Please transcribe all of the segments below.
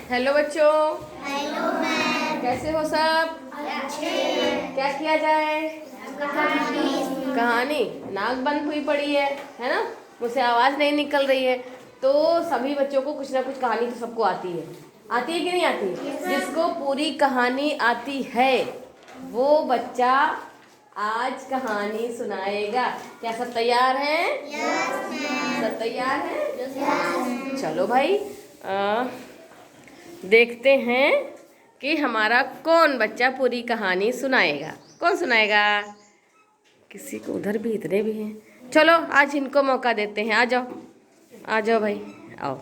Hello बच्चों, hello ma'am. कैसे हो सब? अच्छे। क्या किया जाए? कहानी नाक बंद हुई पड़ी है ना? मुझसे आवाज़ नहीं निकल रही है। तो सभी बच्चों को कुछ ना कुछ कहानी तो सबको आती है कि नहीं आती? जिसको पूरी कहानी आती है वो बच्चा आज कहानी सुनाएगा। क्या सब तैयार हैं? सब तैयार हैं? चलो भाई, देखते हैं कि हमारा कौन बच्चा पूरी कहानी सुनाएगा। कौन सुनाएगा? किसी को उधर भी इतने भी हैं। चलो आज इनको मौका देते हैं। आ जाओ भाई, आओ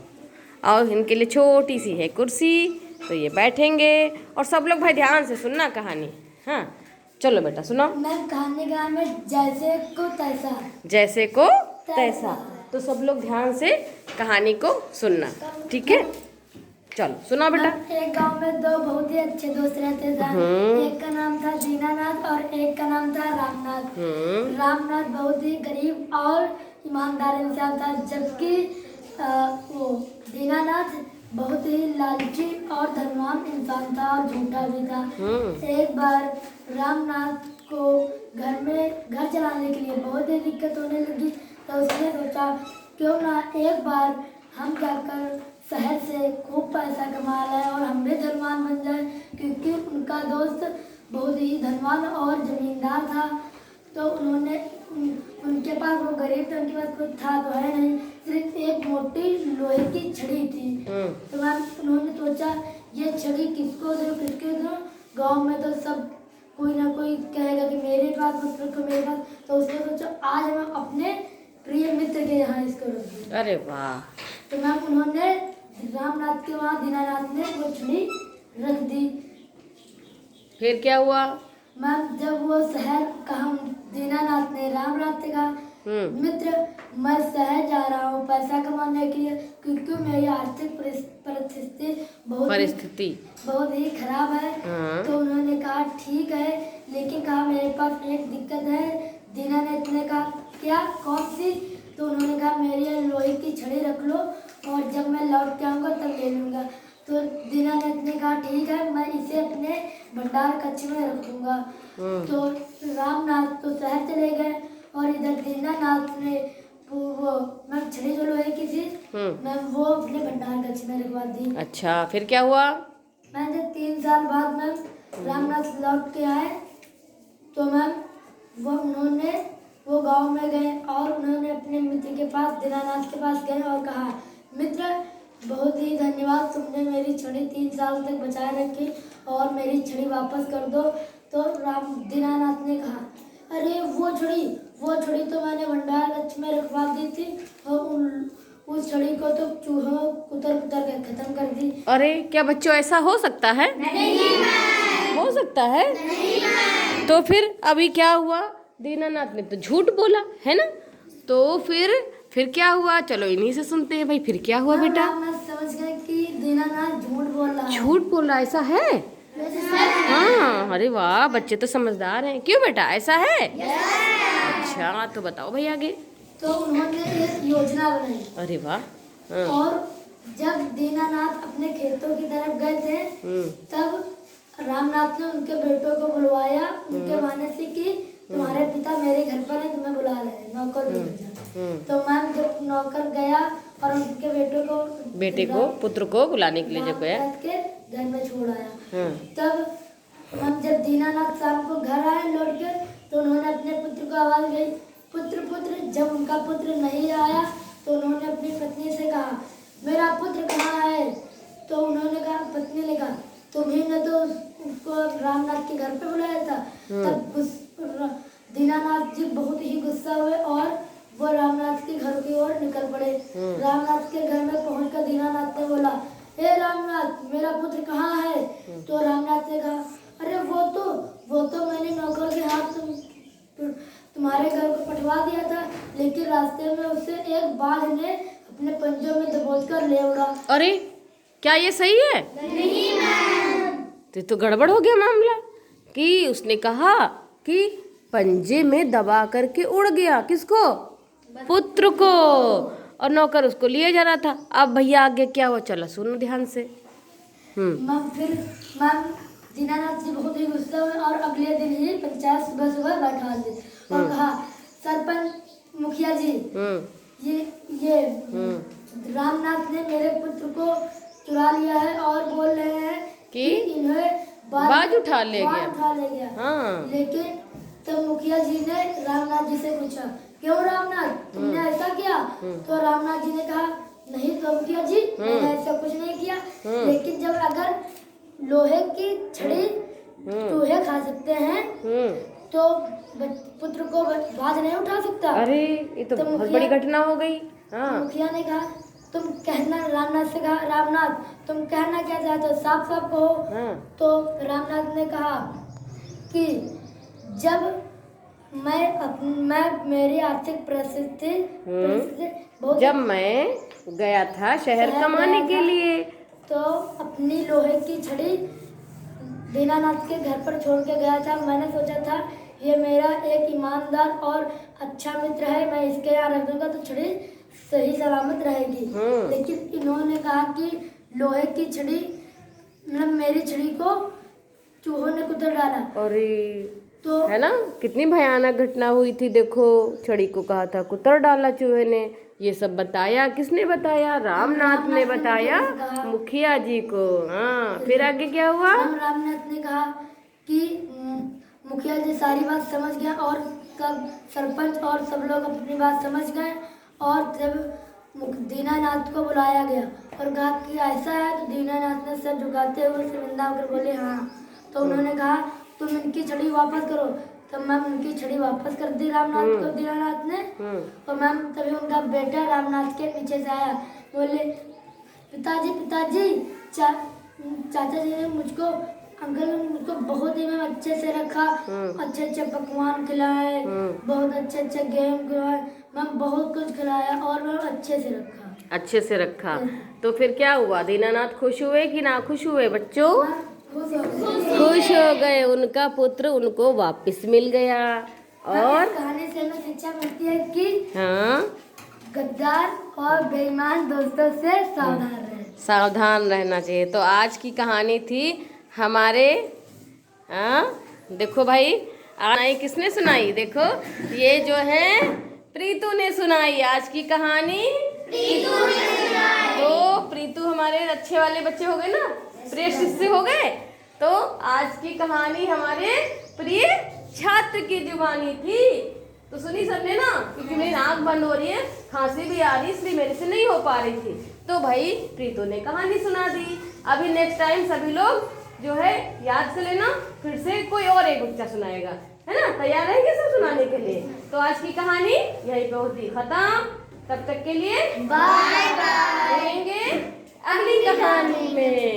आओ। इनके लिए छोटी सी है कुर्सी, तो ये बैठेंगे और सब लोग भाई ध्यान से सुनना कहानी। हाँ चलो बेटा सुनाओ। मैं कहानी का नाम है जैसे को तैसा। जैसे को तैसा। तो सब लोग ध्यान से कहानी को सुनना, ठीक है? चलो सुनाओ बेटा। एक गांव में दो बहुत ही अच्छे दोस्त रहते थे। एक का नाम था दीनानाथ और एक का नाम था रामनाथ। रामनाथ बहुत ही गरीब और ईमानदार इंसान था, जबकि वो दीनानाथ बहुत ही लालची और धनवान इंसान था और झूठा भी था। एक बार रामनाथ को घर चलाने के लिए बहुत ही दिक्कत होने लगी, तो उसने सोचा क्यों ना एक बार हम जाकर शहर से खूब पैसा कमा लें और हम भी धनवान बन जाए, क्योंकि उनका दोस्त बहुत ही धनवान और जमींदार था। तो उनके पास, वो गरीब थे, उनके पास कुछ था तो है नहीं, सिर्फ एक मोटी लोहे की छड़ी थी। तो उन्होंने सोचा ये छड़ी किसको दूं? गांव में तो सब कोई ना कोई कहेगा कि मेरे पास मत रखो, मेरे पास। तो उसने सोचा आज मैं अपने प्रिय मित्र के यहाँ इसको रख दूं। अरे वाह! तो मैम उन्होंने रामनाथ के वहाँ दीनानाथ ने वो छड़ी रख दी। फिर क्या हुआ? मैम जब वो शहर कहा, दीनानाथ ने रामनाथ से कहा मित्र मैं शहर जा रहा हूँ पैसा कमाने के लिए, क्योंकि मेरी आर्थिक परिस्थिति बहुत ही खराब है। तो उन्होंने कहा ठीक है, लेकिन कहा मेरे पास एक दिक्कत है। दीनानाथ ने कहा क्या, कौन सी? तो उन्होंने कहा मेरी लोहे की छड़ी रख लो और जब मैं लौट के आऊँगा तब ले लूँगा। तो दीनानाथ ने कहा ठीक है, मैं इसे अपने भंडार कक्ष में रखूँगा। तो रामनाथ तो शहर चले गए और इधर दीनानाथ ने वो मैं छड़ी जो लोहे की थी मैं वो अपने भंडार कक्ष में रखवा दी। अच्छा फिर क्या हुआ? मैं जब 3 साल बाद मैम रामनाथ लौट के आए, तो मैम वो गांव में गए और उन्होंने अपने मित्र के पास, दीनानाथ के पास गए और कहा मित्र बहुत ही धन्यवाद, तुमने मेरी छड़ी 3 साल तक बचाए रखी और मेरी छड़ी वापस कर दो। तो दीनानाथ ने कहा अरे वो छड़ी तो मैंने भंडार कक्ष में रखवा दी थी और उस छड़ी को तो चूहों कुतर के खत्म कर दी। अरे क्या बच्चों ऐसा हो सकता है? नहीं हो सकता है? नहीं। तो फिर अभी क्या हुआ? दीनानाथ ने तो झूठ बोला है ना? तो फिर क्या हुआ? चलो इन्हीं से सुनते हैं भाई, फिर क्या हुआ बेटा? मैं समझ गया कि दीनानाथ झूठ बोला, ऐसा है? हाँ, अरे वाह, बच्चे तो समझदार हैं। क्यों बेटा ऐसा है? अच्छा तो बताओ भाई आगे। तो उन्होंने एक योजना बनाई। अरे वाह! और जब दीनानाथ अपने खेतों की तरफ गए थे तब रामनाथ ने उनके बेटों को बुलवाया, उनके कहने से कि तुम्हारे पिता मेरे घर पर है, तुम्हें बुला रहे हैं, नौकर को भेजा। तो मैम जब नौकर गया और उनके पुत्र को बुलाने के लिए जब गया, के घर में छोड़ आया, तब हम जब दीनानाथ शाम को घर आए लौट के, तो उन्होंने अपने पुत्र को आवाज दी पुत्र पुत्र। जब उनका पुत्र नहीं आया तो उन्होंने अपनी पत्नी से कहा मेरा पुत्र कहाँ है? तो उन्होंने कहा, पत्नी ने कहा तुम्ही ने तो उसको रामनाथ के घर पे बुलाया था। तब दीनानाथ जी बहुत ही गुस्सा हुए और वो रामनाथ के घर की ओर निकल पड़े। रामनाथ के घर में पहुंचकर दीनानाथ ने बोला हे रामनाथ मेरा पुत्र कहाँ है? तो रामनाथ ने कहा अरे वो तो मैंने नौकर के हाथ तुम्हारे घर को पठवा दिया था, लेकिन रास्ते में उससे एक बाघ ने अपने पंजों में दबोचकर ले उड़ा। अरे क्या ये सही है? नहीं मैम। तो गड़बड़ हो गया मामला कि उसने कहा कि पंजे में दबा करके उड़ गया। किसको? पुत्र को। और नौकर उसको लिए जा रहा था। अब भैया आगे क्या हुआ? चलो सुनो ध्यान से। मैम दीनानाथ जी बहुत ही गुस्सा हुए और अगले दिन ही पंचायत सुबह सुबह बैठा दी और कहा सरपंच मुखिया जी ये रामनाथ ने मेरे पुत्र को चुरा लिया है और बोल रहे हैं कि इन्हें बाज उठा ले गया। हाँ। लेकिन तब मुखिया जी ने रामनाथ जी से पूछा क्यों रामनाथ तुमने ऐसा किया? तो रामनाथ जी ने कहा नहीं तो मुखिया जी मैंने ऐसा कुछ नहीं किया, लेकिन जब अगर लोहे की छड़ी चूहे खा सकते हैं तो पुत्र को बाज नहीं उठा सकता। अरे ये तो बहुत बड़ी घटना हो गई। हाँ। मुखिया ने कहा तुम कहना, रामनाथ से कहा रामनाथ तुम कहना क्या चाहते हो, साफ साफ कहो। तो रामनाथ ने कहा कि जब मैं मेरी आर्थिक परिस्थिति बहुत, जब मैं गया था शहर कमाने के लिए तो अपनी लोहे की छड़ी दीनानाथ के घर पर छोड़ के गया था। मैंने सोचा था ये मेरा एक ईमानदार और अच्छा मित्र है, मैं इसके यहाँ रख दूंगा तो छड़ी सही सलामत रहेगी। लेकिन इन्होंने कहा कि लोहे की छड़ी मतलब मेरी छड़ी को चूहों ने कुतर डाला। अरे तो है ना, कितनी भयानक घटना हुई थी। देखो छड़ी को कहा था कुतर डाला चूहे ने। ये सब बताया किसने बताया? रामनाथ ने बताया मुखिया जी को। हाँ, फिर आगे क्या हुआ? रामनाथ ने कहा कि मुखिया जी सारी बात समझ गया और सब सरपंच और सब लोग अपनी बात समझ गए। और जब दीनानाथ को बुलाया गया और कहा कि ऐसा है, तो दीनानाथ ने सर झुकाते हुए शर्मिंदा होकर बोले हाँ। तो उन्होंने कहा तुम इनकी छड़ी वापस करो। तब मैम उनकी छड़ी वापस कर दी रामनाथ को दीनानाथ ने। और मैम तभी उनका बेटा रामनाथ के पीछे से आया, बोले पिताजी चाचा जी ने मुझको अंकल ने मुझको बहुत ही मैम अच्छे से रखा, अच्छे अच्छे पकवान खिलाए, बहुत अच्छे अच्छे गेम खिलाए, मैम बहुत कुछ खिलाया और मैम अच्छे से रखा। तो फिर क्या हुआ? दीनानाथ खुश हुए कि ना खुश हुए बच्चों? खुश हो गए। उनका पुत्र उनको वापस मिल गया। और कहानी से हमें शिक्षा मिलती है कि हाँ, गद्दार और बेईमान दोस्तों से सावधान रहना चाहिए। तो आज की कहानी थी हमारे देखो भाई, आई किसने सुनाई? देखो ये जो है प्रीतु ने सुनाई आज की कहानी। प्रीतु ने सुनाई। तो प्रीतु हमारे अच्छे वाले बच्चे हो गए ना, प्रिय शिष्य हो गए। तो आज की कहानी हमारे प्रिय छात्र की जुबानी थी। तो सुनी सबने ना, क्योंकि मेरी आँख बंद हो रही है, खांसी भी आ रही, इसलिए मेरे से नहीं हो पा रही थी। तो भाई प्रीतु ने कहानी सुना दी। अभी नेक्स्ट टाइम सभी लोग जो है याद से लेना, फिर से कोई और एक बच्चा सुनाएगा, है ना? तैयार रहेंगे सब सुनाने के लिए? तो आज की कहानी यही पे होती खत्म। तब तक के लिए बाय बाय। मिलेंगे अगली कहानी में।